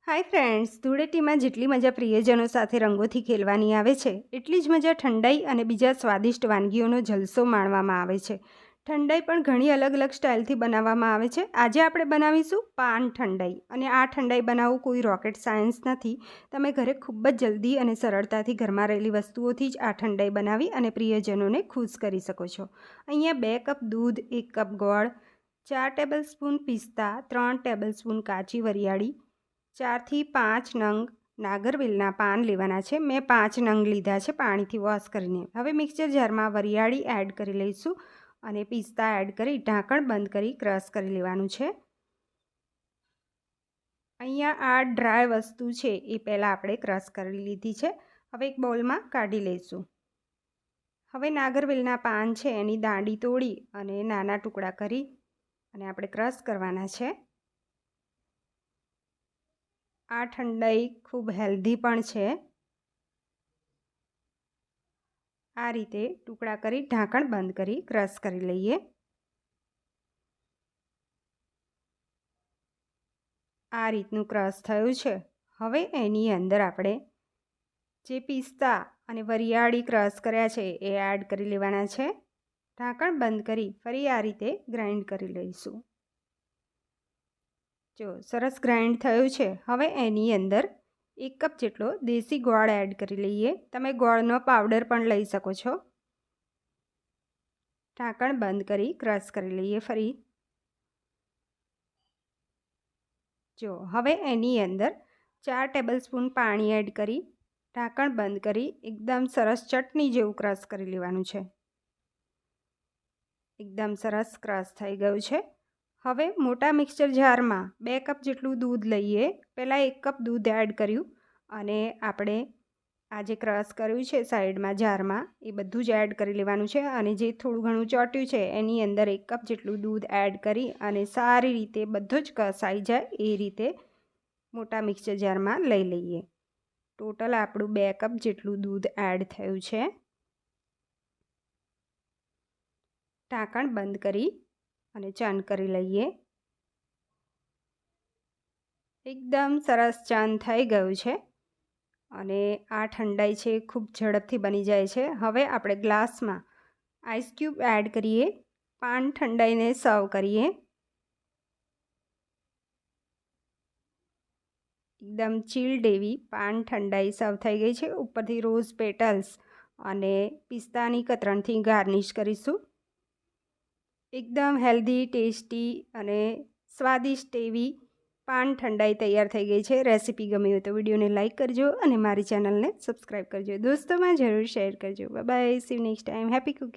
Hi friends, ધૂળેટીમાં જેટલી મજા પ્રિયજનો સાથે રંગોથી ખેલવાની આવે છે એટલી જ મજા ઠંડાઈ અને બીજા સ્વાદિષ્ટ વાનગીઓનો જલસો માણવામાં આવે છે. ઠંડાઈ પણ ઘણી અલગ અલગ સ્ટાઇલથી બનાવવામાં આવે છે. આજે આપણે બનાવીશું પાન ઠંડાઈ. અને આ ઠંડાઈ બનાવવું કોઈ રોકેટ સાયન્સ નથી. તમે ઘરે ખૂબ જ જલ્દી અને સરળતાથી ઘરમાં રહેલી વસ્તુઓથી જ આ ઠંડાઈ બનાવી અને પ્રિયજનોને ખુશ કરી શકો છો. અહીંયા 2 કપ દૂધ, 1 કપ ગોળ, 4 ટેબલસ્પૂન પિસ્તા, 3 ટેબલસ્પૂન કાચી વરિયાળી, 4 થી 5 નંગ નાગરવેલના પાન લેવાના છે. મેં 5 નંગ લીધા છે પાણીથી વોશ કરીને. હવે મિક્સર જારમાં વરિયાળી એડ કરી લઈશું અને પિસ્તા એડ કરી ઢાંકણ બંધ કરી ક્રશ કરી લેવાનું છે. અહીંયા આ ડ્રાય વસ્તુ છે એ પહેલાં આપણે ક્રશ કરી લીધી છે. હવે એક બાઉલમાં કાઢી લઈશું. હવે નાગરવેલના પાન છે એની દાંડી તોડી અને નાના ટુકડા કરી અને આપણે ક્રશ કરવાના છે. આ ઠંડાઈ ખૂબ હેલ્ધી પણ છે. આ રીતે ટુકડા કરી ઢાંકણ બંધ કરી ક્રશ કરી લઈએ. આ રીતનું ક્રશ થયું છે. હવે એની અંદર આપણે જે પિસ્તા અને વરિયાળી ક્રશ કર્યા છે એ એડ કરી લેવાના છે. ઢાંકણ બંધ કરી ફરી આ રીતે ગ્રાઇન્ડ કરી લઈશું. જો સરસ ગ્રાઇન્ડ થયું છે. હવે એની અંદર 1 કપ જેટલો દેશી ગોળ એડ કરી લઈએ. તમે ગોળનો પાવડર પણ લઈ શકો છો. ઢાંકણ બંધ કરી ક્રશ કરી લઈએ ફરી. જો હવે એની અંદર 4 ટેબલસ્પૂન પાણી એડ કરી ઢાંકણ બંધ કરી એકદમ સરસ ચટણી જેવું ક્રશ કરી લેવાનું છે. એકદમ સરસ ક્રશ થઈ ગયું છે. હવે મોટા મિક્સર જારમાં 2 કપ જેટલું દૂધ લઈએ. પહેલાં 1 કપ દૂધ એડ કર્યું અને આપણે આ જે ક્રશ કર્યું છે સાઈડમાં જારમાં એ બધું જ એડ કરી લેવાનું છે. અને જે થોડું ઘણું ચોટ્યું છે એની અંદર 1 કપ જેટલું દૂધ એડ કરી અને સારી રીતે બધું જ કસાઈ જાય એ રીતે મોટા મિક્સર જારમાં લઈ લઈએ. ટોટલ આપણું 2 કપ જેટલું દૂધ એડ થયું છે. ઢાંકણ બંધ કરી અને ચર્ન કરી લઈએ. એકદમ સરસ ચર્ન થઈ ગયું છે અને આ ઠંડાઈ છે ખૂબ ઝડપથી બની જાય છે. હવે આપણે ગ્લાસમાં આઈસ ક્યુબ એડ કરીએ. પાન ઠંડાઈને સર્વ કરીએ. એકદમ ચીલ્ડ એવી પાન ઠંડાઈ સર્વ થઈ ગઈ છે. ઉપરથી રોઝ પેટલ્સ અને પિસ્તાની કતરણથી ગાર્નિશ કરીશું. એકદમ હેલ્ધી, ટેસ્ટી અને સ્વાદિષ્ટ એવી પાન ઠંડાઈ તૈયાર થઈ ગઈ છે. રેસીપી ગમી હોય તો વિડીયોને લાઇક કરજો અને મારી ચેનલને સબસ્ક્રાઈબ કરજો. દોસ્તોમાં જરૂર શેર કરજો. Bye bye. C you next time. Happy cooking.